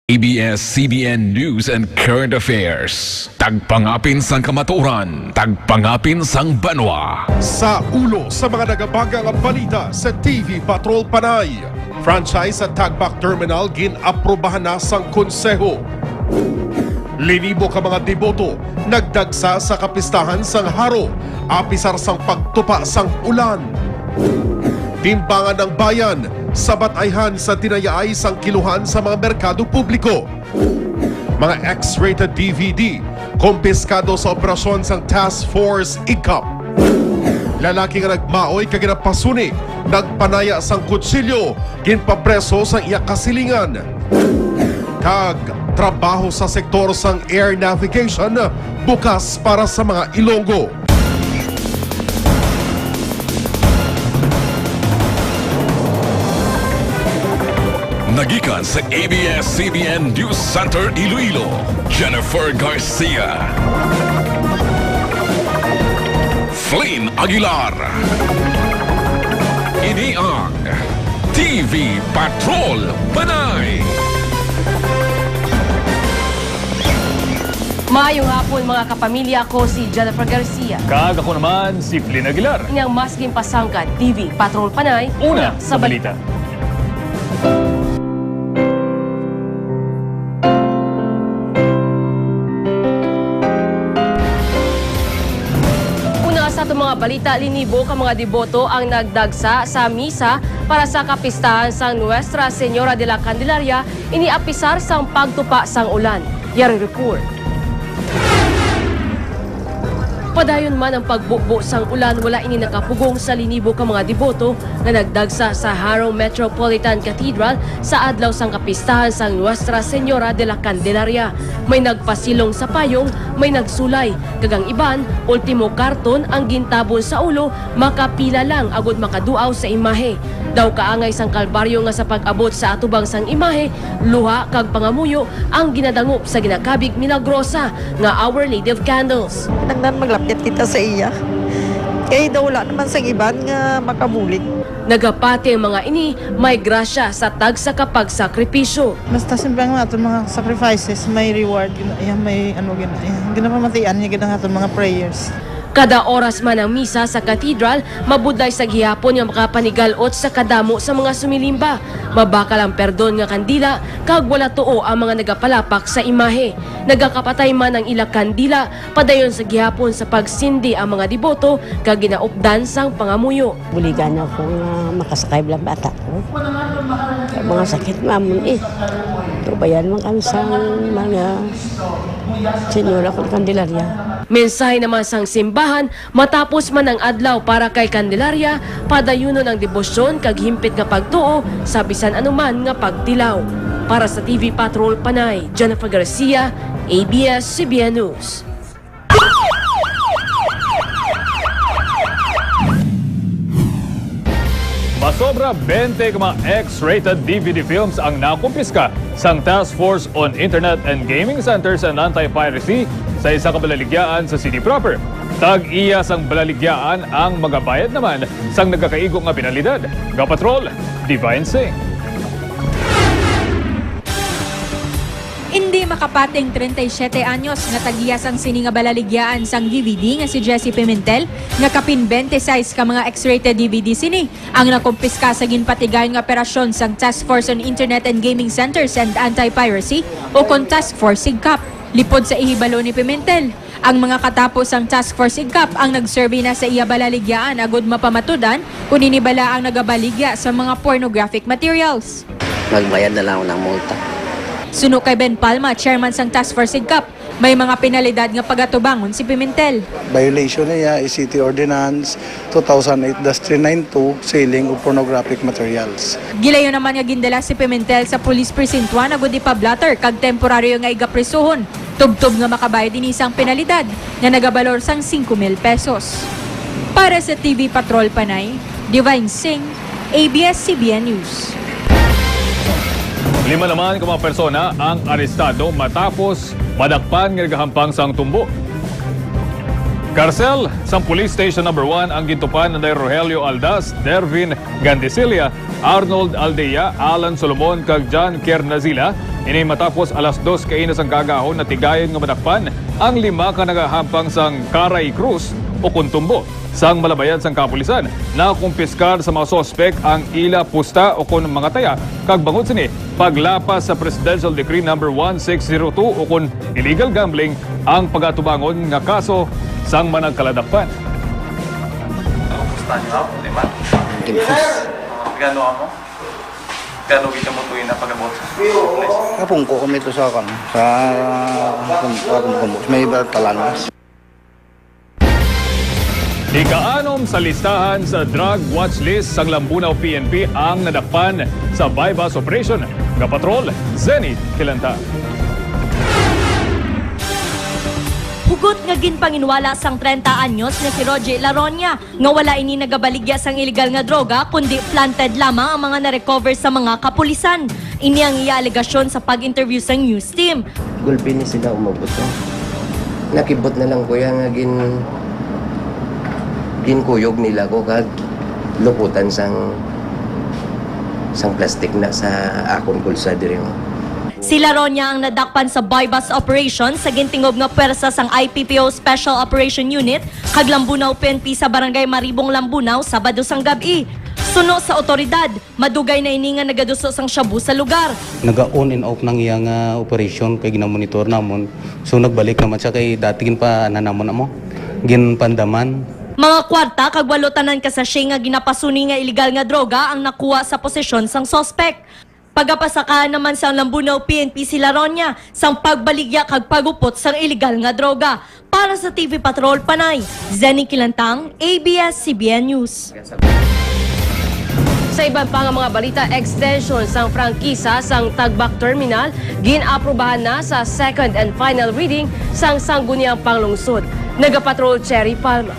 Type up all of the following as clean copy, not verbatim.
ABS-CBN News and Current Affairs. Tagpangapin sang kamaturan, tagpangapin sang banwa. Sa ulo sa mga nagabagang balita sa TV Patrol Panay. Franchise sa Tagback Terminal ginaprobahan na sang konseho. Linibo ka mga deboto nagdagsa sa kapistahan sang haro, apisar sang pagtupa sang ulan. Timbangan ng bayan, sabatayhan sa tinayay sang kiluhan sa mga merkado publiko. Mga X-rated DVD, kompiskado sa operasyon sang Task Force IGCAP. Lalaki nga nagmaoy kaginapasuni, nagpanaya sang kutsilyo, ginpapreso sang iya kasilingan. Kag trabaho sa sektor sang air navigation, bukas para sa mga Ilonggo. Nagikan sa ABS-CBN News Center Iloilo, Jennifer Garcia, Flynn Aguilar. Ini ang TV Patrol Panay. Maayong hapon mga kapamilya, ako si Jennifer Garcia. Kag ako naman si Flynn Aguilar. Ini ang mas gimpasangkat TV Patrol Panay. Una sa balita. Sa itong mga balita, linibo ka mga deboto ang nagdagsa sa misa para sa kapistahan sang Nuestra Señora de la Candelaria, iniapisar sang pagtupa sang ulan. Yari report. Padayon man ang pagbukbo sang ulan, wala ini nakapugong sa linibo ka mga deboto na nagdagsa sa Haro Metropolitan Cathedral sa adlaw sang kapistahan sang Nuestra Señora de la Candelaria. May nagpasilong sa payong, may nagsulay. Kagang iban, ultimo karton ang gintabon sa ulo, makapila lang agud makaduaw sa imahe. Daw kaangay sang kalbaryo nga sa pag-abot sa atubang sang imahe, luha kag pangamuyo ang ginadangop sa ginakabig milagrosa nga Our Lady of Candles. Nagdan maglapit kita sa iya. Kaya daw wala naman sa iban nga makabulig. Nagapati ang mga ini, may grasya sa tag sa kapag sakripisyo. Basta simple nga ito mga sacrifices, may reward. Yan, may ano gina. Ginapamatian niya gina ito mga prayers. Kada oras man ang misa sa katedral, mabuday sa gihapon nga makapanigalot sa kadamo sa mga sumilimba. Mabakal ang perdon nga kandila, kag wala tuo ang mga nagapalapak sa imahe. Nagakapatay man ang ila kandila, padayon sa gihapon sa pagsindi ang mga deboto, kag ginaupdan sang pangamuyo. Buligan ako nga makasakay bilang bata ko. Mga sakit mamon eh. Tubayan man kami sa mga Senyora ko Candelaria. Mensahe naman sang simbahan, matapos man ang adlaw para kay Candelaria, padayunon ang debosyon kag himpit nga pagtuo sa bisan anuman nga pagtilaw. Para sa TV Patrol Panay, Jennifer Garcia, ABS-CBN News. Masobra 20 mga X-rated DVD films ang nakumpiska sang Task Force on Internet and Gaming Centers and Anti-Piracy sa isa ka balaligyaan sa city proper. Tag-iya sang balaligyaan ang magabayad naman sang nagkakaigo nga penalidad. Gapatrol, Divine Singh. Hindi makapating 37 anyos nga tagiyas ang sini nga balaligyaan sang DVD nga si Jesse Pimentel nga kapin 26 ka mga X-rated DVD sini ang nakumpiska sa ginpatigayon nga operasyon sang Task Force on Internet and Gaming Centers and Anti-Piracy o kon Task Force IGCAP. Lipod sa ihibalo ni Pimentel, ang mga katapos ang Task Force IGCAP ang nagsurvey na sa iya balaligyaan agud mapamatudan kung inibala ang nagabaligya sa mga pornographic materials. Magbayad na lang ako ng multa. Suno kay Ben Palma, chairman sang Task Force IGCAP, may mga penalidad nga pagatubangon si Pimentel. Violation niya is City Ordinance 2008-392, selling of pornographic materials. Gilayo naman nga gindala si Pimentel sa Police Precinct 1 agud ipablatter kag temporaryo nga igapresuhon. Tubtob nga makabayad din isang penalidad nga nagabalor sang 5,000 pesos. Para sa TV Patrol Panay, Divine Singh, ABS-CBN News. 5 naman ka mga persona ang arestado matapos madakpan nga nagahampang sang tumbo. Karsel, sa Police Station No. 1 ang gintupan na Rogelio Aldas, Dervin Gandisilia, Arnold Aldea, Alan Solomon kag John Kernazila. Ini matapos alas 2 kainas ang kagahon na tigayon nga madakpan ang 5 ka nagahampang sang Caray Cruz o Kuntumbo. Sang malabayan sang kapulisan, nakumpiskar sa mga sospek ang ila pusta o kun mga taya kag bangod sini paglapas sa Presidential Decree No. 1602 o kun illegal gambling ang pagatubangon nga kaso sang managkaladakpan. Gano ako? Gano kita mo tuwin na pag-abot? Kapong ko kumito sa akin, sa may talanas. Ika-anom sa listahan sa drug watch list sang Lambunaw PNP ang nadakpan sa bypass operation nga patrol Zenny Kilanta. Hugot nga ginpanginwala sang 30 anyos na si Roger Laronia nga wala ini nagabaligya sang illegal nga droga kundi planted lamang ang mga na-recover sa mga kapulisan. Ini ang iya alegasyon sa pag-interview sa news team. Gulpi ni sila umabot ko. Nakibot na lang kuya nga ginkuyog nila ko kag luputan sang plastic na sa akong kulsa diri mo. Si Laronia ang nadakpan sa bypass operation sa gintingog nga pwersa sang IPPO Special Operation Unit kag Lambunaw PNP sa Barangay Maribong, Lambunaw, Sabado sang gabi. Suno sa otoridad, madugay na ini nga nagaduso sang shabu sa lugar. Naga-on and off ng iyang operation kay ginamonitor namon. So nagbalik naman siya kay dating pa nanamon amo. Ginpandaman. Mga kwarta kag walutanan ka sa nga ginapasuni nga illegal nga droga ang nakuha sa posesyon sang sospek. Pagapasaka naman sang Lambunaw PNP si Laronia sang pagbaligya kag pagupot sang illegal nga droga. Para sa TV Patrol Panay, Zenny Kilantang, ABS-CBN News. Sa iban pa nga mga balita, extension sang prangkisa sang Tagbak Terminal ginaprobahan na sa second and final reading sang Sangguniang Panglungsod. Nagapatrol Cherry Palma.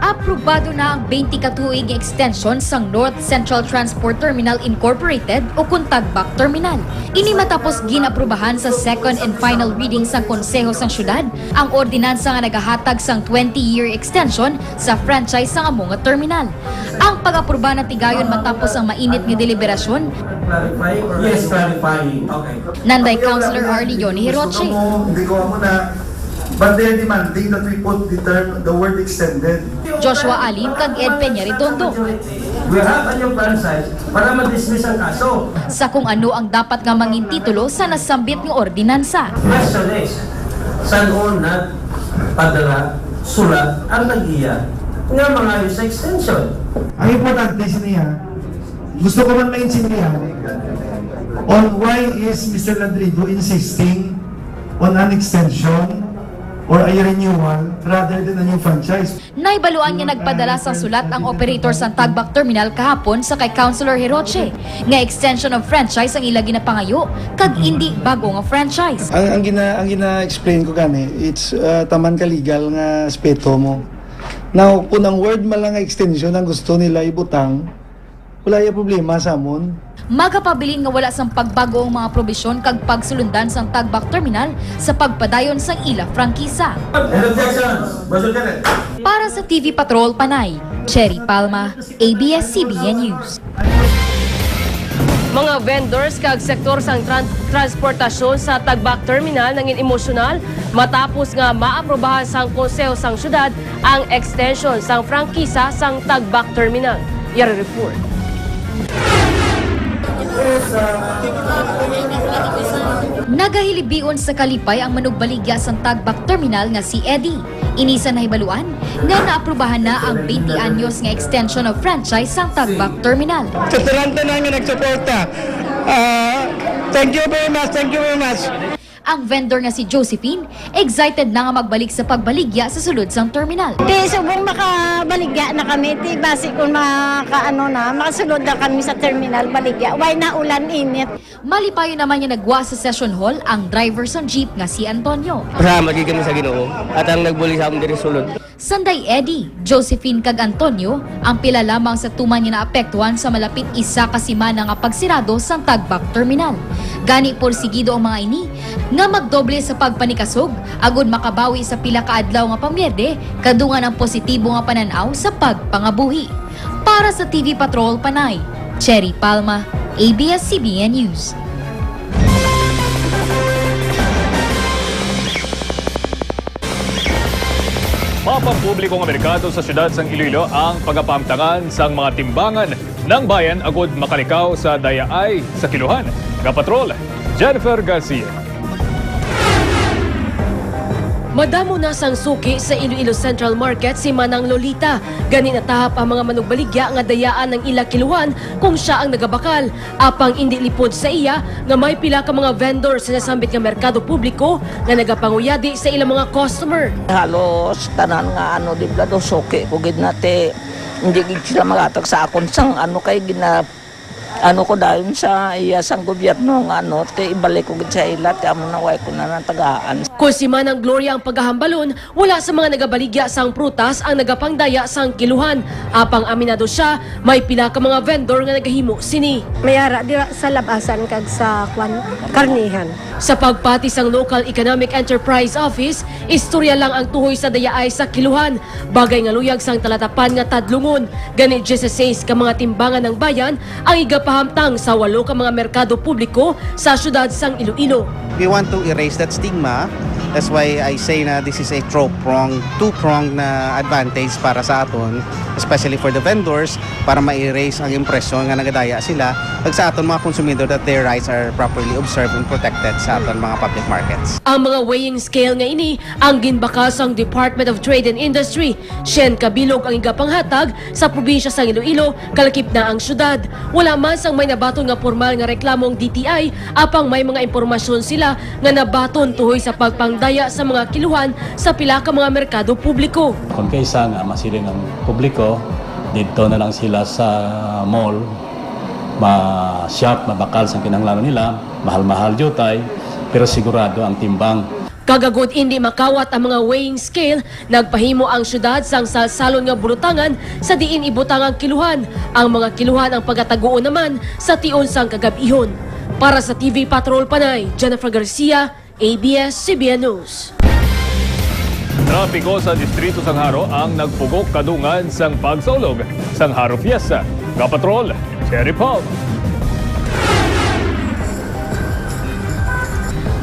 Aprobado na ang 20 katuig extension sang North Central Transport Terminal Incorporated o kung Tagbak Terminal. Ini matapos ginaprubahan sa second and final reading sang Konseho sang Syudad ang ordinansa nga nagahatag sang 20-year extension sa franchise sang amo nga terminal. Ang pag-aproba na tigayon matapos ang mainit nga deliberasyon. Yes, clarifying. Okay. Nanday Councilor Arlie Yoni Hiroche. Hindi ko muna. But they're demanding that we put the word extended. Joshua Alim kag Ed Peña Redondo. We have a new franchise para ma-dismiss ang kaso. Sa kung ano ang dapat nga mangin titulo sa nasambit ng ordinansa. Question is, saan na padala, sulat, ang nag-iya nga mga sa extension? Ang importante niya, gusto ko man maintindihan on why is Mr. Ladrido insisting on an extension or a renewal rather than a new franchise. Naibaluan niya nagpadala sa sulat ang operator sa Tagbak Terminal kahapon sa kay Councilor Hiroche nga extension of franchise ang ilagi na pangayo kag hindi bago nga franchise. Ang gina-explain ko gani, it's taman ka legal nga aspeto mo. Now, kung ang word malang extension ang gusto nila ibutang, wala yung problema sa amon. Magapabilin nga wala sang pagbago ang mga probisyon kag pagsulundan sang Tagbak Terminal sa pagpadayon sang ila prangkisa. Para sa TV Patrol Panay, Cherry Palma, ABS-CBN News. Mga vendors kag sektor sang transportasyon sa Tagbak Terminal nangin emosyonal matapos nga maaprobahan sang Konseho sang Syudad ang extension sang prangkisa sang Tagbak Terminal. Yari report. Nagahilibion sa kalipay ang manugbaligya sa Tagbak Terminal nga si Eddie. Inisa na hibaluan nga naaprubahan na ang 20 anyos nga extension of franchise sa Tagbak Terminal. Sa Toronto na nga nagsuporta. Thank you very much. Ang vendor nga si Josephine, excited na nga magbalik sa pagbaligya sa sulod sang terminal. Subong makabaligya na kami, basi kung makasulod na kami sa terminal baligya. Why na ulan init? Malipayo naman niya nagwa sa session hall ang driver sa jeep nga si Antonio. Salamat kami sa Ginoo at ang nagbuli sa among diri sulod. Sanday Eddie, Josephine kag Antonio, ang pila lamang sa tuman niya naapektuhan sa malapit isa ka semana nga pagsirado sa Tagbak Terminal. Gani porsigido ang mga ini nga magdoble sa pagpanikasog agud makabawi sa pila ka adlaw nga pamiyerde kadungan ang positibo nga pananaw sa pagpangabuhi. Para sa TV Patrol Panay, Cherry Palma, ABS-CBN News. Mapampublikong Amerikano sa siyudad sang Iloilo ang pagapamtangan sang mga timbangan ng bayan agud makalikaw sa dayaay sa kiluhan. Kapatrol, Jennifer Garcia. Madamo na sang suki sa Iloilo Central Market si Manang Lolita. Gani natahap ang mga manugbaligya nga dayaan ng ila kiluhan kung siya ang nagabakal. Apang indi lipod sa iya nga may pila ka mga vendor sa nasambit nga merkado publiko nga nagapanguyadi sa ilang mga customer. Halos tanan nga di blado suki ko gid nate hindi gid sila magatag sa akon sang kay gina ko dayon sa iya sang gobyerno nga te ibalik ko gid sa ila te amo na way ko na natagaan. Kung si Manang Gloria ang paghahambalon, wala sa mga nagabaligya sang prutas ang nagapangdaya sang kiluhan. Apang aminado siya, may pila ka mga vendor nga nagahimo sini. Mayara dira sa labasan kag sa karnihan. Sa pagpati sang Local Economic Enterprise Office, istorya lang ang tuhoy sa dayaay sa kiluhan. Bagay nga luyag sang talatapan nga tadlungon. Gani 16 ka mga timbangan ng bayan ang igapahamtang sa 8 ka mga merkado publiko sa syudad sang Iloilo. We want to erase that stigma. That's why I say na this is a two-pronged na advantage para sa aton, especially for the vendors, para ma-erase ang impression nga nagadaya sila pag sa aton mga konsumidor that their rights are properly observed and protected sa aton mga public markets. Ang mga weighing scale nga ini ang ginbakas ang Department of Trade and Industry. Sien kabilog ang igapanghatag sa probinsya sang Iloilo, kalakip na ang syudad. Wala man sang may nabaton nga formal nga reklamong DTI, apang may mga impormasyon sila nga nabaton tuhoy sa pagpangdaya sa mga kiluhan sa pila ka mga merkado publiko. Kung kaysa nga masilin ng publiko, dito na lang sila sa mall, ma-shop, mabakal sa kinahanglan nila, mahal-mahal jutay, pero sigurado ang timbang. Kagagod hindi makawat ang mga weighing scale, nagpahimo ang syudad sang salsalon nga burutangan sa diin ibutang ang kiluhan. Ang mga kiluhan ang pagataguon naman sa tion sang kagabihon. Para sa TV Patrol Panay, Jennifer Garcia, ABS-CBN News. Trapiko sa Distrito sang Haro ang nagpugok kadungan sang pagsaulog sang Haro Fiesta. Kapatrol, Cherry Paul.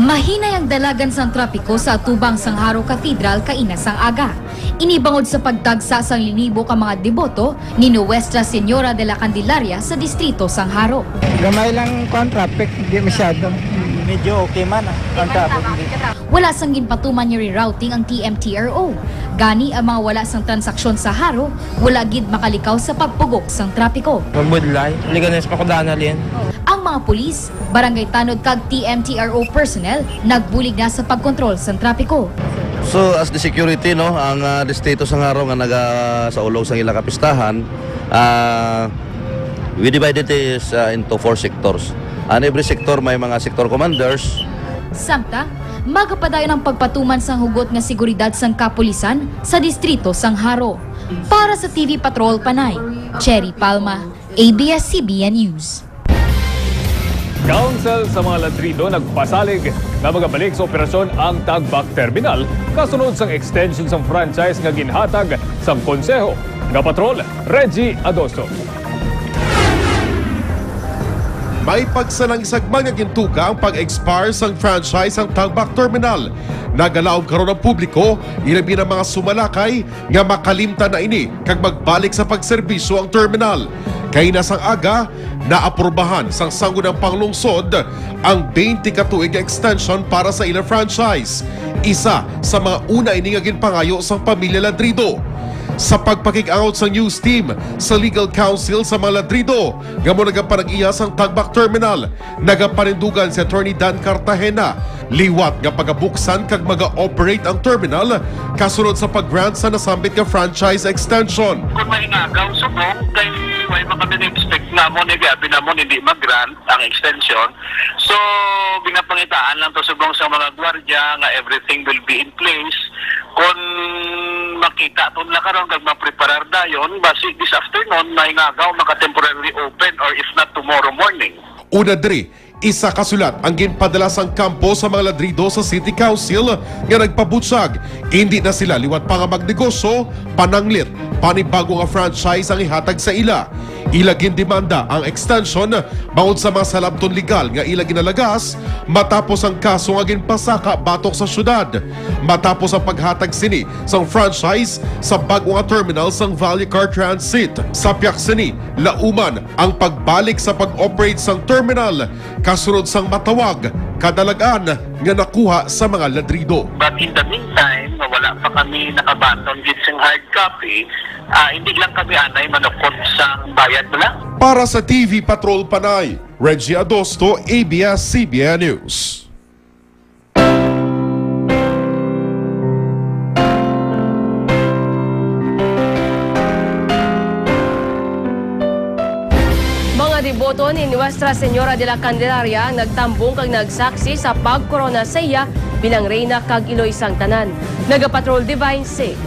Mahinay ang dalagan sang trapiko sa atubang sang Haro Cathedral kaina sang aga. Inibangod sa pagtagsa sang linibo ka mga deboto ni Nuestra Señora de la Candelaria sa Distrito sang Haro. Gamay lang ang traffic, hindi masyado. Medyo okay man ang traffic. Wala sang ginpatuman ni rerouting ang TMTRO. Gani ang mga wala sang transaksyon sa Haro, wala gid makalikaw sa pagpugok sang trapiko. Magbudlay, liganes pa ko danalin. Ang mga pulis, barangay tanod kag TMTRO personnel nagbulig na sa pagkontrol sang trapiko. So as the security ang distrito sang Haro nga naga sa ulog sang ilang kapistahan, we divided this into 4 sectors. And every sector may mga sector commanders. Samtang, magapadayon ang pagpatuman sang hugot nga seguridad sang kapulisan sa distrito sang Haro. Para sa TV Patrol Panay, Cherry Palma, ABS-CBN News. Council sa mga ladrido nagpasalig na magabalik sa operasyon ang Tagbak Terminal kasunod sang extension sang franchise nga ginhatag sang konseho. Kapatrol, Reggie Adosto. May pagsalang-sagmang nga gintuga ang pag-expire sang franchise ang Tagbak Terminal. Nagalaog karon ang publiko, ilabi ng mga sumalakay nga makalimtan na ini kag magbalik sa pagserbisyo ang terminal. Kay nasang aga, naaprubahan sang sangguniang panglungsod ang 20 ka tuig extension para sa ilang franchise. Isa sa mga una ini nga ginpangayo sang pamilya Ladrido. Sa pagpakik-out sa news team sa Legal Council sa mga Ladrido, gamo nagapanag-iya sang Tagbak Terminal, nagapanindugan si Attorney Dan Cartagena, liwat nga pagabuksan kag maga-operate ang terminal kasunod sa pag-grant sa nasambit nga franchise extension. Kung may nagaw subong, kay may makabin-expect na mo hindi mag-grant ang extension. So, binapangitaan lang to subong sa mga gwardiya nga everything will be in place. Kung makita ito na karon kag mapreparar dayon, basi this afternoon may ngagaw maka-temporarily open or if not tomorrow morning. Una diri, Isa kasulat ang ginpadala sang kampo sa mga ladrido sa City Council nga nagpabutsag. Hindi na sila liwat pa nga magnegosyo, pananglit, panibago nga franchise ang ihatag sa ila. Ila gindemanda ang extension bangod sa mga salabton legal nga ila ginalagas matapos ang kaso nga ginpasaka batok sa syudad. Matapos ang paghatag sini sang franchise sa bago nga terminal sang Valley Car Transit. Sa piyak sini, lauman ang pagbalik sa pag-operate sang terminal kasunod sang matawag kadalagan nga nakuha sa mga ladrido. But in the meantime, wala pa kami nakabaton with yung hard copy, hindi lang kami anay manukot sa bayad mo lang. Para sa TV Patrol Panay, Reggie Adosto, ABS-CBN News. Deboto ni Nuestra Señora de la Candelaria ang nagtambong kag nagsaksi sa pagkorona sa iya bilang reyna kag Iloy sang tanan. Nagapatrol Divine Sig.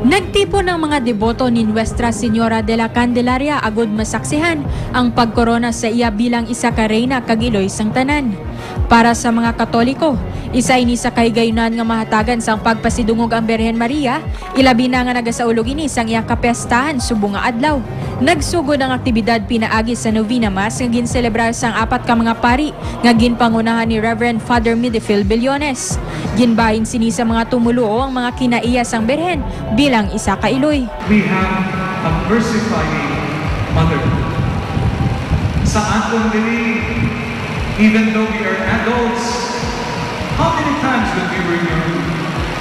Nagtipo ng mga deboto ni Nuestra Señora de la Candelaria agud masaksihan ang pagkorona sa iya bilang isa ka reyna kag Iloy sang tanan. Para sa mga Katoliko, isa ini sa kahigayunan nga mahatagan sang pagpasidungog ang Birhen Maria, ilabi na nga nagasaulog ini sang iya kapestahan subong nga adlaw. Nagsugod ang aktibidad pinaagi sa Novena Mass nga ginselebrar sang 4 ka mga pari nga ginpangunahan ni Reverend Father Midifil Billones. Ginbahin sini sa mga tumuluo ang mga kinaiya sang Birhen bilang isa ka Iloy. We have a versifying mother. Sa atong dili, even though we are adults, how many times when we were young,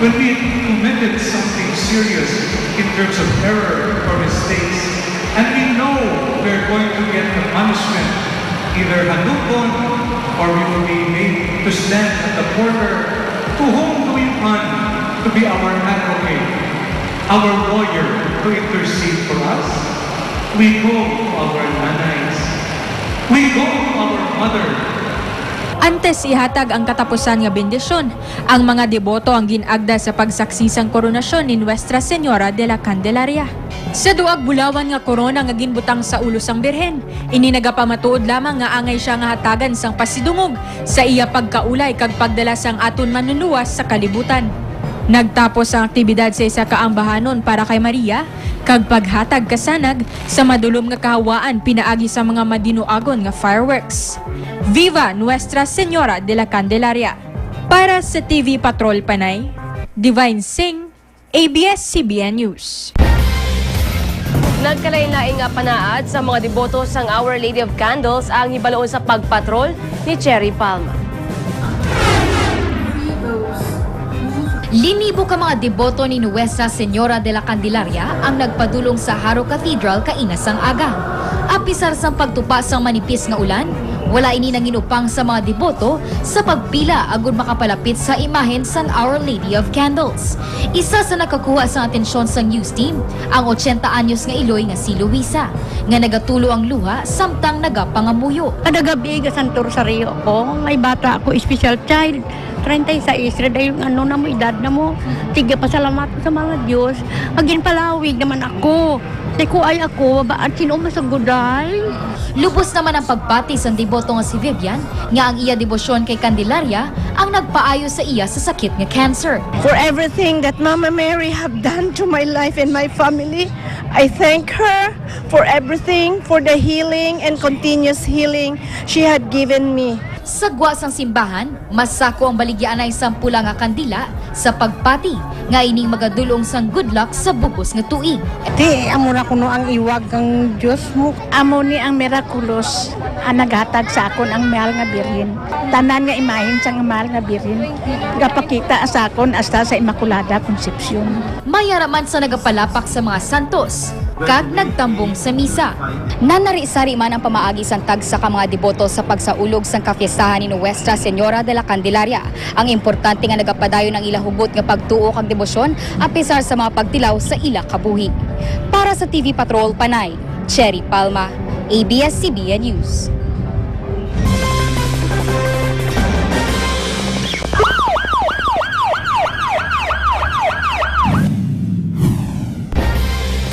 when we committed something serious in terms of error or mistakes, and we know we're going to get the punishment, either hanukon or we will be made to stand at the border, to whom do we run to be our advocate, our lawyer to intercede for us? We go to our nanays. We go to our mother. Antes ihatag ang katapusan nga bendisyon, ang mga deboto ang ginagda sa pagsaksisang koronasyon ni Nuestra Señora de la Candelaria. Sa duag bulawan nga korona nga ginbutang sa ulo sang Birhen, ini nagapamatuod lamang nga angay siya nga hatagan sang pasidungog sa iya pagkaulay kag pagdala sang aton manunluwas sa kalibutan. Nagtapos ang aktibidad sa isa ka ambahanon para kay Maria, kag paghatag kasanag sa madulom nga kahawaan pinaagi sa mga madinuagon nga fireworks. Viva Nuestra Señora de la Candelaria! Para sa TV Patrol Panay, Divine Sing, ABS-CBN News. Nagkalain-laing nga panaad sa mga deboto sang Our Lady of Candles ang hibaloon sa pagpatrol ni Cherry Palma. Linibo ka mga deboto ni Nuestra Señora de la Candelaria ang nagpadulong sa Haro Cathedral kainasang aga. Apisar sa pagtupa sang manipis nga ulan, wala ini nanginupang sa mga deboto sa pagpila agud makapalapit sa imahen sang Our Lady of Candles. Isa sa nakakuha sa atensyon sang news team ang 80 anyos nga Iloy nga si Luisa, nga nagatulo ang luha samtang nagapangamuyo. Kada gabi Santo Rosario ko, may bata ako, special child. 36 dahil yung ano na mo, edad na mo. Tiga pasalamat ko sa mga Diyos. Agin palawig naman ako. Teko ay ako, baat sino masaguday? Lubos naman ang pagpati sa deboto nga si Vivian, nga ang iya debosyon kay Candelaria ang nagpaayo sa iya sa sakit nga cancer. For everything that Mama Mary have done to my life and my family, I thank her for everything, for the healing and continuous healing she had given me. Sa gwa sang simbahan, masako ang baligyan ay sampula nga kandila sa pagpati nga ining magadulong sang good luck sa bugos nga tuig. Ti, amo na kuno ang iwag ng Diyos mo. Amo ni ang mirakulos ang naghatag sa akon ang mahal nga birhen. Tanan nga imahin sa mahal nga birhen. Gapakita sa akon hasta sa Immaculada Concepcion. Mayaraman sa nagapalapak sa mga santos, kag nagtambong sa misa. Nanari-sari man ang pamaagi sang tagsa ka mga deboto sa pagsaulog sang kafiestahan ni Nuestra Señora de la Candelaria. Ang importante nga nagapadayon ang ilang hugot nga pagtuo kag debosyon apisar sa mga pagtilaw sa ila kabuhi. Para sa TV Patrol Panay, Cherry Palma, ABS-CBN News.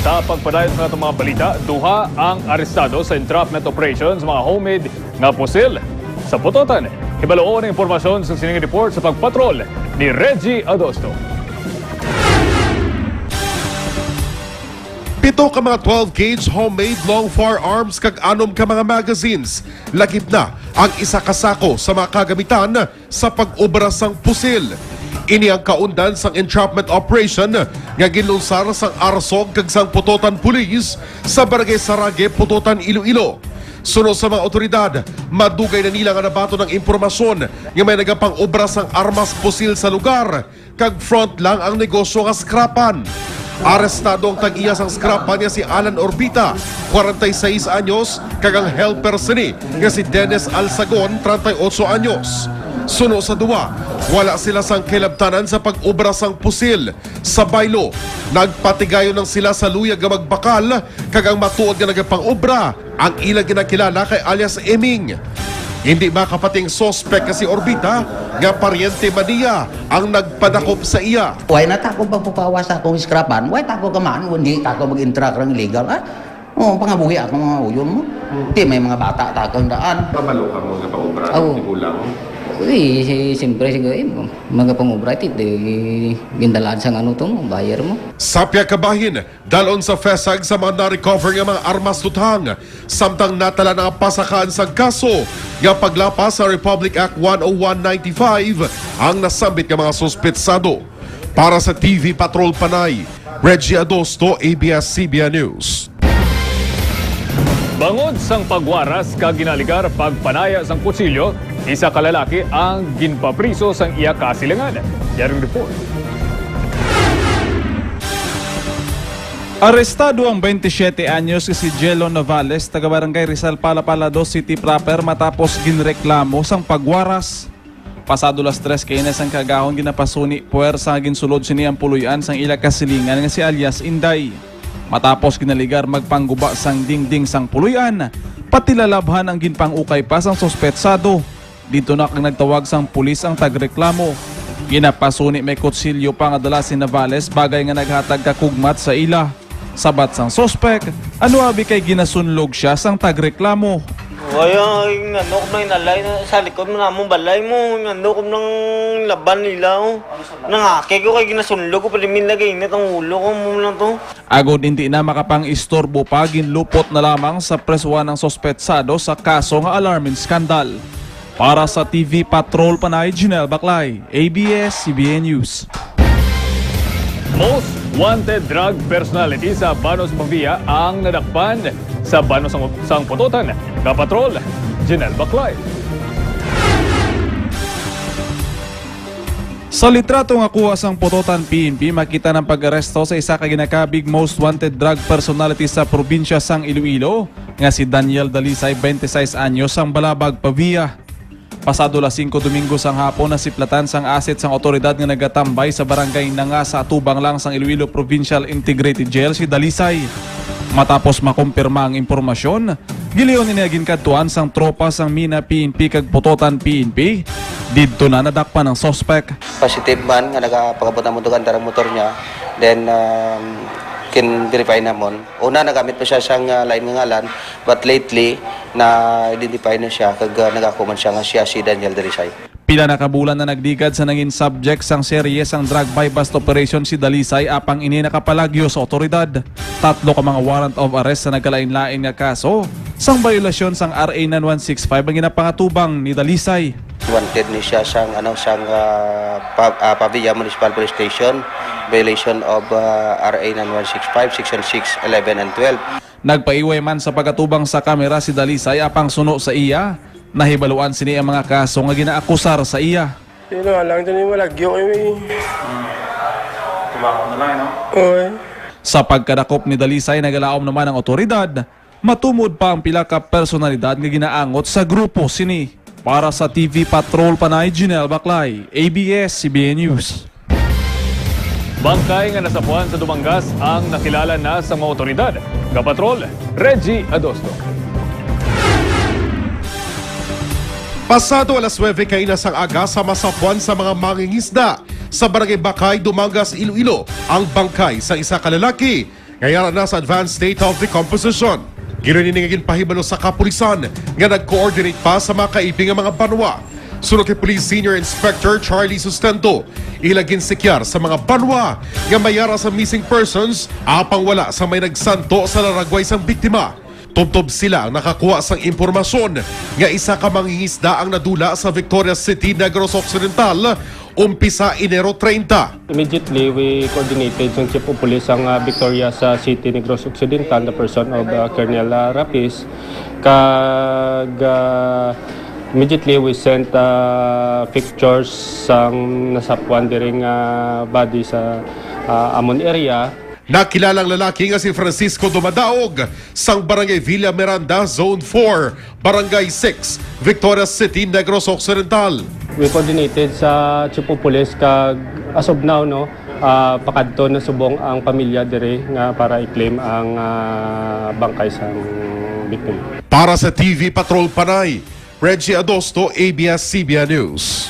Sa pagpadayon sa itong mga balita, duha ang arestado sa entrapment operations mga homemade nga pusil sa Putotan. Hibaluon ang impormasyon sa sining report sa pagpatrol ni Reggie Adosto. Pito ka mga 12-gauge homemade long firearms kag anom ka mga magazines. Lagip na ang isa kasako sa mga kagamitan sa pag-obra sang pusil. Ini ang kaundan sang entrapment operation nga ginunsar sang Arsog kag sang Putotan Police sa Barangay Sarage, Putotan, Iloilo. Sunod sa mga otoridad, madugay na nila nga nabato ng impormasyon nga may nagapang obra sang armas pusil sa lugar kag front lang ang negosyo nga skrapan. Arestado ang tag-iya sang skrapan niya si Alan Orbita, 46 anyos, kag ang helper sini nga si Dennis Alsagon, 38 anyos. Suno sa duwa, wala sila sang kilabtanan sa pag-obra sang pusil. Sa baylo, nagpatigayo ng sila sa luyag nga magbakal kag ang matuod nga nagapang-obra ang ilang ginakilala kay alias Eming. Hindi makapating sospek kasi Orbita nga paryente Mania ang nagpadakop sa iya. Why na tako pagpapawas akong skrapan? Why tako ka man? Hindi tako mag-interact ng illegal. Pangabuhi ako mga uyon mo. Hindi may mga bata takang daan. Pabalo ka mga pa-obra? Di kulang? Uy, siyempre mga pang-obra gindalaan sa ano itong buyer mo. Sapya kabahin, dalon sa FESAG sa mga na-recover nga mga armas tutang. Samtang natala na pasakaan sa kaso nga paglapas sa Republic Act 10195 ang nasambit nga mga suspetsado. Para sa TV Patrol Panay, Reggie Adosto, ABS-CBN News. Bangod sang pagwaras kag ginaligar pagpanaya sang kutsilyo, isa ka lalaki ang ginpapriso sang iya kasilingan. Yaring report. Arestado ang 27 anyos si Jello Navales, taga Barangay Rizal, Palapalado City proper matapos ginreklamo sang pagwaras. Pasado las 3 kainas ang kagahon ginapasuni puwersa ginsulod sini ang puluyan sang ila kasilingan nga si alias Inday. Matapos ginaligar magpangguba sang dingding sang puluyan, pati lalabhan ang ginpangukay pa sang sospetsado. Dito na kang nagtawag sang pulis ang tagreklamo. Ginapasuni may kutsilyo pa nga dala si Navales bagay nga naghatag kakugmat sa ila. Sabat sang sospek, ano abi kay ginasunlog siya sang tagreklamo. Kaya ano ko na inalay sa likod mo na mong balay mo, ano ko ng laban nila. Nangake ko kay ginasunlog ko, pwede min lagay init ang ulo ko mo lang to. Agod hindi na makapang-istorbo pa, ginlupot na lamang sa preswa ng sospetsado sa kaso nga alarming skandal. Para sa TV Patrol Panay, Janelle Baclay, ABS-CBN News. Most wanted drug personality sa Banos Mavia ang nadakpan sa Banos sang Putotan. Kapatrol, Janelle Baclay. Sa litrato nga kuha sang Putotan PNP, makita ng pag-aresto sa isa ka ginakabig most wanted drug personality sa probinsya sang Iloilo nga si Daniel Dalisay, 26 anyos, sang Balabag, Pavia. Pasado las 5 Domingo sang hapon na siplatan sang asset sang otoridad nga nagatambay sa barangay na nga sa atubang lang sang Iloilo Provincial Integrated Jail si Dalisay. Matapos makumpirma ang impormasyon, giliyon ni ginkadtuan sang tropa sang Mina PNP kag Putotan PNP. Dito na nadakpan ang sospek. Positive man nga nagapagabot ang motor niya. Then kin-verify namon. Una nagamit pa siya siyang lain nga ngalan, but lately na-identify na siya kag nagakuman siya nga siya si Daniel Dalisay. Pila na kabulan na nagdigad sa nangin subject sang serye sang drug buy bust operation si Dalisay apang ini nakapalagyo sa otoridad. 3 ka mga warrant of arrest sa nagkalain-lain nga kaso sang violasyon sang RA 9165 ang ginapangatubang ni Dalisay. Wanted ni siya sang Pavia Municipal Police Station, violation of RA 9165 section 6, 11 and 12. Nagpaiway man sa pagkatubang sa kamera si Dalisay apang suno sa iya. Nahibaluan sini ang mga kaso nga ginaakusar sa iya. Sino lang dyan yung malagyo kami. Tumakot na lang, no? Okay. Sa pagkadakop ni Dalisay, nagalaom naman ang otoridad. Matumod pa ang pila ka personalidad nga ginaangot sa grupo sini. Para sa TV Patrol Panay, Janelle Baclay, ABS-CBN News. Bangkay nga nasapuan sa Dumangas ang nakilala na sa mga otoridad. Kapatrol, Reggie Adosto. Pasado alas 9 kainas ang aga sa masapuan sa mga mangingisda sa Barangay Bakay, Dumangas, Iloilo ang bangkay sa isa ka lalaki Ngayon na sa advanced state of decomposition. Ginuningin pahibalo sa kapulisan nga nag-coordinate pa sa mga kaiping nga mga banwa. Sunod kay Police Senior Inspector Charlie Sustento, ilagin sikyar sa mga banwa nga mayara sa missing persons apang wala sa may nagsanto sa laragway sang biktima. Tubtob sila ang nakakuha sang impormasyon nga isa ka mangingisda ang nadula sa Victoria City, Negros Occidental, umpisa Enero 30. Immediately, we coordinated yung Chief of Police ang Victoria sa City, Negros Occidental, the person of Colonel Rapis. Immediately, we sent pictures sang nasapuan diring body sa Amon area. Nakilalang lalaki nga si Francisco Dumadaog sang Barangay Villa Miranda, Zone 4, Barangay 6, Victoria City, Negros Occidental. We coordinated sa Chief of Police kag as of now pakadto na subong ang pamilya dire nga para i-claim ang bangkay sang victim. Para sa TV Patrol Panay, Reggie Adosto, ABS-CBN News.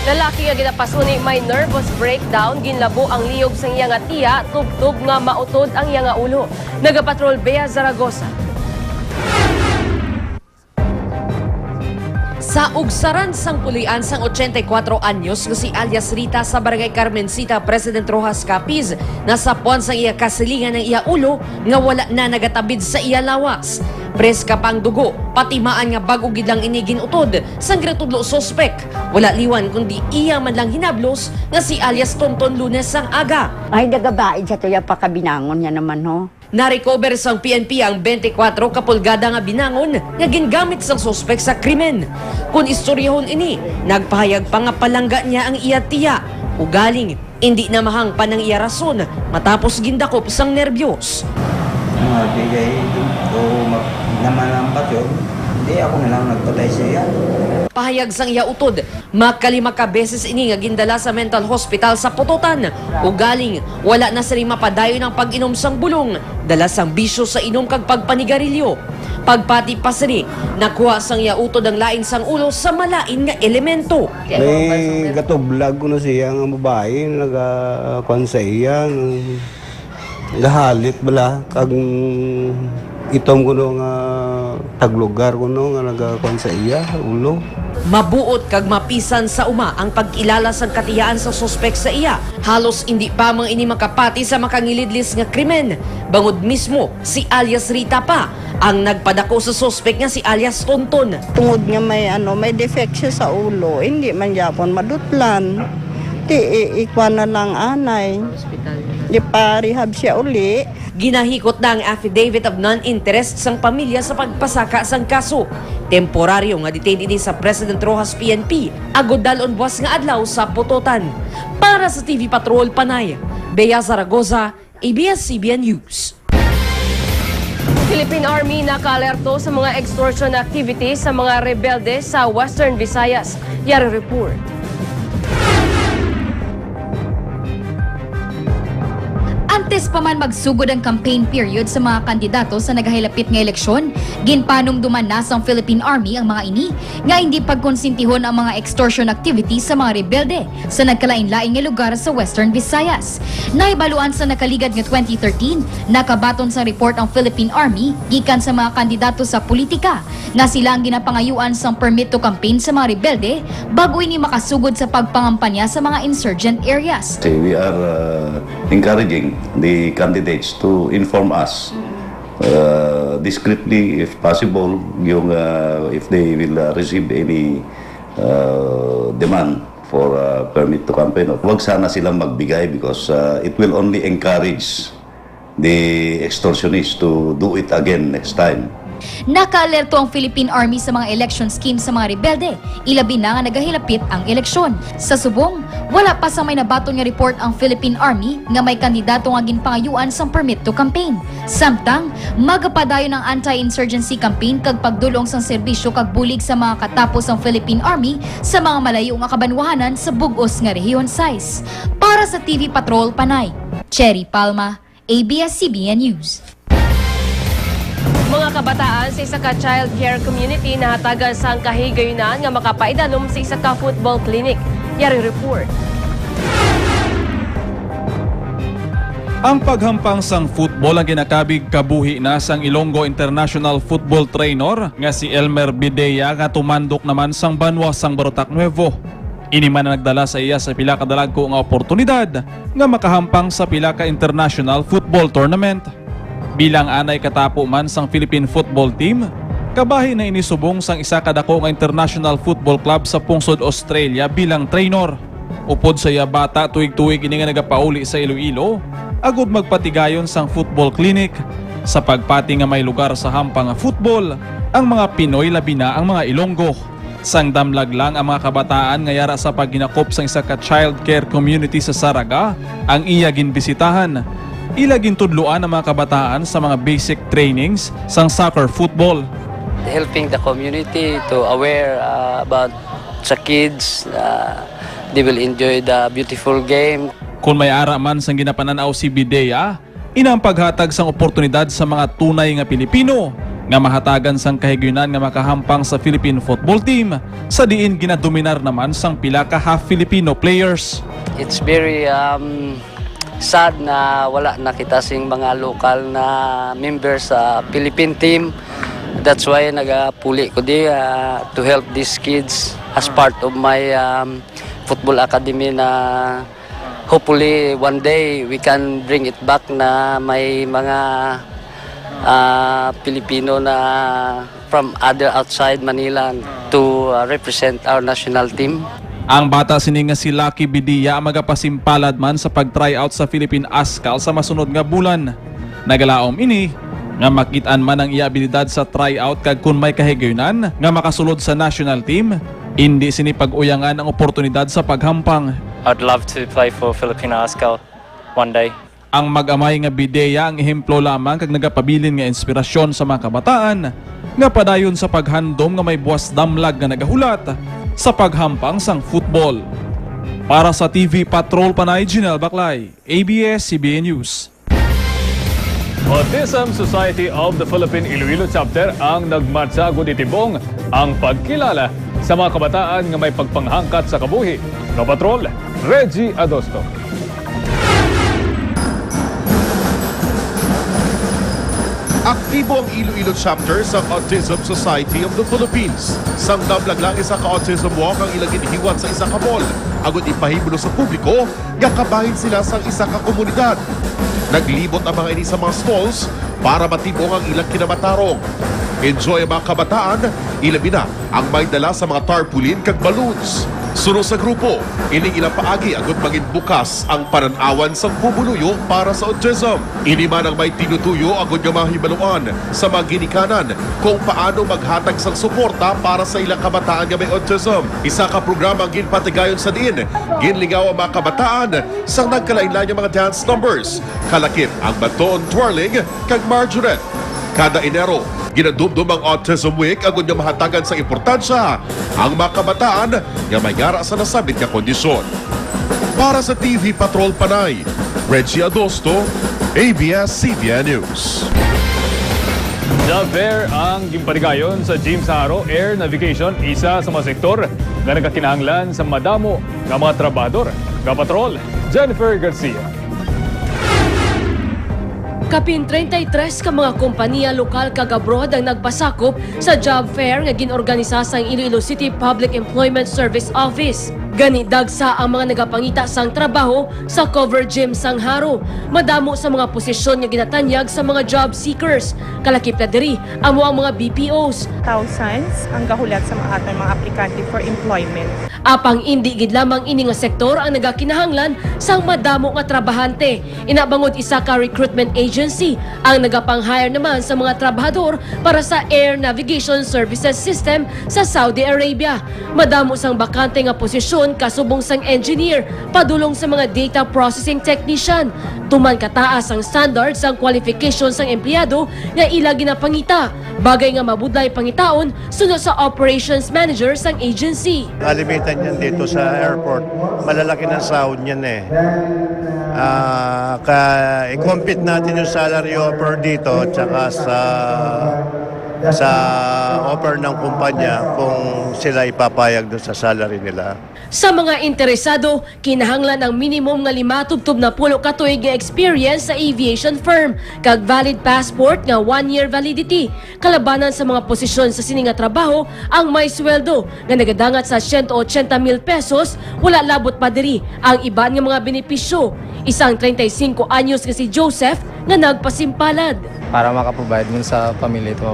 Lalaki nga ginapasuni may nervous breakdown, ginlabo ang liyog sa iya nga tiya, tubtub nga mautod ang iya nga ulo. Nagapatrol Bea Zaragoza. Sa ugsaran sang pulian sang 84 anyos nga si alias Rita sa Barangay Carmencita, President Rojas Capiz, nasapuan sang iya kasilingan ng iya ulo nga wala na nagatabid sa iya lawas. Preska pang dugo, patimaan nga bago gidlang inigin utod sang gratudlo sospek. Wala liwan kundi iya man lang hinablos nga si alias Tonton Lunes sang aga. Ay, nagabaid sa tuya pa kabinangon niya naman, ho. Na-recover sang PNP ang 24 kapulgada nga binangon nga gingamit sang sospek sa krimen. Kung istoryahon ini, nagpahayag pa nga palangga niya ang iya tiya. Ugaling, hindi na mahang pa ng iya rason matapos gindakop sang nerbiyos. Naman ang batyo, hindi ako na lang nagpatay siya. Pahayag sang iya utod, makalima ka beses ini nga gindala sa mental hospital sa Pototan. Ugaling, wala na sila mapadayo ng pag-inom sang bulong, dala sang bisyo sa inom kag pagpanigarilyo. Pagpati pa sila, nakuha sang iya utod ang lain sang ulo sa malain nga elemento. May gatublag ko na siya ang babae, nag-kuhan sa iya, gahalit bala, kag itom ko nga taglugar ko nga nagkuhan sa iya, ulo. Mabuot kag mapisan sa uma ang pagkilala sa katiyaan sa sospek sa iya. Halos hindi pa mang ini makapati sa makangilidlis nga krimen. Bangod mismo si alias Rita pa ang nagpadako sa sospek nga si alias Tonton. Tungod nga may defect siya sa ulo, hindi man yapon madutlan. Ikwa na lang anay. Di pa rehab siya uli. Ginahikot na ang affidavit of non-interest sang pamilya sa pagpasaka sang kaso. Temporaryo nga detained ini sa President Rojas PNP, agod dalon buwas nga adlaw sa Pototan. Para sa TV Patrol Panay, Bea Zaragoza, ABS-CBN News. Philippine Army naka-alerto sa mga extortion activities sa mga rebelde sa Western Visayas. Yari report. Antes pa man magsugod ang campaign period sa mga kandidato sa naghahilapit nga eleksyon, ginpanumduman na sa Philippine Army ang mga ini nga hindi pagkonsintihon ang mga extortion activities sa mga rebelde sa nagkalain-laing nga lugar sa Western Visayas. Naibaluan sa nakaligad nga 2013, nakabaton sa report ang Philippine Army gikan sa mga kandidato sa politika nga sila ang ginapangayuan sa permit to campaign sa mga rebelde bago ini makasugod sa pagpangampanya sa mga insurgent areas. We are encouraging the candidates to inform us discreetly if possible yung if they will receive any demand for permit to campaign. Huwag sana silang magbigay because it will only encourage the extortionists to do it again next time. Naka-alerto ang Philippine Army sa mga election schemes sa mga rebelde, ilabi na nga nagahilapit ang eleksyon. Sa subong, wala pa sa may nabaton nga report ang Philippine Army nga may kandidato nga ginpangayuan sa permit to campaign. Samtang, magapadayon ang anti-insurgency campaign kag pagdulong sa serbisyo kag bulig sa mga katapos ang Philippine Army sa mga malayo nga kabanwahanan sa bugos nga rehiyon size. Para sa TV Patrol Panay, Cherry Palma, ABS-CBN News. Mga mga kabataan sa isa ka child care community na hatagan sang kahigayunan nga makapaidalom sa isa ka football clinic. Yaring report. Ang paghampang sang football ang ginakabig kabuhi na sang Ilonggo International Football Trainer nga si Elmer Bidea nga tumandok naman sang banwa sang Barotac Nuevo. Ini man ang nagdala sa iya sa pila ka dalagko nga oportunidad nga makahampang sa pila ka international football tournament. Bilang anay katapo man sang Philippine football team, kabahin na inisubong sang isa ka dako nga international football club sa pungsod Australia bilang trainer. Upod sa iya bata tuig-tuig ini nga nagapauli sa Iloilo, agud magpatigayon sang football clinic. Sa pagpati nga may lugar sa hampang nga football, ang mga Pinoy labi na ang mga Ilonggo. Sang damlag lang ang mga kabataan nga yara sa pagginakop sang isa ka child care community sa Saraga ang iya ginbisitahan. Ila gintudloan ang mga kabataan sa mga basic trainings sang soccer football. Helping the community to aware about sa kids, they will enjoy the beautiful game. Kung may ara man sang ginapananaw si Bidea, inang paghatag sang oportunidad sa mga tunay nga Pilipino nga mahatagan sang kahigayunan nga makahampang sa Philippine football team sa diin ginadominar naman sang pila ka half Filipino players. It's very sad na wala na kita sing mga local na members sa Philippine team. That's why nagapuli ko di to help these kids as part of my football academy na hopefully one day we can bring it back na may mga Pilipino na from other outside Manila to represent our national team. Ang bata sini nga si Lucky Bidea magapasimpalad man sa pag-tryout sa Philippine ASCAL sa masunod nga bulan. Nagalaom ini nga makitaan man ang iya abilidad sa tryout kag kun may kahigayunan nga makasulod sa national team, hindi sini pag-uyangan ang oportunidad sa paghampang. I'd love to play for Philippine ASCAL one day. Ang mag-amay nga Bidea ang ehemplo lamang kag nagapabilin nga inspirasyon sa mga kabataan nga padayon sa paghandom nga may buwas damlag nga nagahulat sa paghampang sang football. Para sa TV Patrol Panay, Jinel Baclay, ABS-CBN News. Autism Society of the Philippine Iloilo Chapter ang nagmatsa guditibong ang pagkilala sa mga kabataan nga may pagpanghangkat sa kabuhi. No Patrol, Reggie Adosto. Aktibo ang Iloilo chapter sa Autism Society of the Philippines. Sang damlag lang isa ka autism walk ang ilang ginihiwat sa isa ka mall. Agad ipahimulo sa publiko, gakabahin sila sa isa ka komunidad. Naglibot ang mga ini sa mga stalls para matibong ang ilang kinamatarong. Enjoy ang mga kabataan, ilabi na ang may dala sa mga tarpaulin kag balloons. Sunod sa grupo, ining ilang paagi agad maging bukas ang pananawan sa bubuluyo para sa autism. Ini man ang may tinutuyo agad nga mahibaluan sa mga ginikanan kung paano maghatag sang suporta para sa ilang kabataan nga may autism. Isa ka programa ang ginpatigayon sa din. Ginlingaw ang mga kabataan sa nagkalain-lain yung mga dance numbers. Kalakip ang baton twirling kag marjoret. Kada Enero, ginadumdum ang Autism Week agad nga mahatagan sa importansya ang mga kabataan nga may gara sa nasabit nga kondisyon. Para sa TV Patrol Panay, Reggie Adosto, ABS-CBN News. The Fair ang gimpaligayon sa James Haro Air Navigation, isa sa mga sektor na nagkakinahanglan sa madamo ng mga trabador. Kapatrol, Jennifer Garcia. Kapin 33 ka mga kompanya lokal kag abroad ang nagpasakop sa job fair nga ginorganisa sa Iloilo City Public Employment Service Office. Gani dagsa ang mga nagapangita sang trabaho sa cover gym sang Haro. Madamo sa mga posisyon nga ginatanyag sa mga job seekers. Kalakip na diri amo ang mga BPOs. Thousands ang gahulat sa mga atong mga aplikante for employment. Apang indi gid lamang ini nga sektor ang nagakinahanglan sang madamo nga trabahante. Inabangod isa ka recruitment agency ang nagapang-hire naman sa mga trabahador para sa Air Navigation Services System sa Saudi Arabia. Madamo sang bakante nga posisyon kasubong sang engineer, padulong sa mga data processing technician. Tuman kataas ang standards sang qualification sang empleyado nga ila ginapangita. Bagay nga mabudlay pangitaon sunod sa operations manager sang agency. Kalimitan yan dito sa airport. Malalaki ng sahod yan eh. I-compete natin yung salary offer dito tsaka sa sa offer ng kumpanya kung sila ipapayag doon sa salary nila. Sa mga interesado, kinahanglan ang minimum nga 5 tubtob na pulo ka tuig nga experience sa aviation firm kag valid passport nga 1-year validity. Kalabanan sa mga posisyon sa sini nga trabaho ang may sweldo nga nagadangat sa 180,000 pesos, wala labot pa diri ang iban nga mga benepisyo. Isang 35 anyos nga si Joseph nga nagpasimpalad. Para makaprovide mo sa pamilya ito.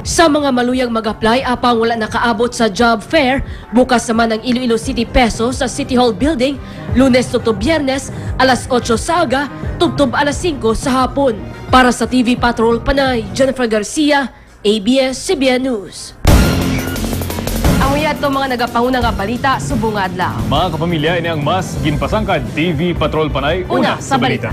Sa mga maluyang mag-apply apang wala nakaabot sa job fair, bukas naman ang Iloilo City Peso sa City Hall Building, Lunes to Biyernes, alas 8 sa aga, tubtob alas 5 sa hapon. Para sa TV Patrol Panay, Jennifer Garcia, ABS-CBN News. Ang uyad to mga nagapanguna nga balita, subong adlaw. Mga kapamilya, ini ang mas ginpasangkad TV Patrol Panay, una sa balita.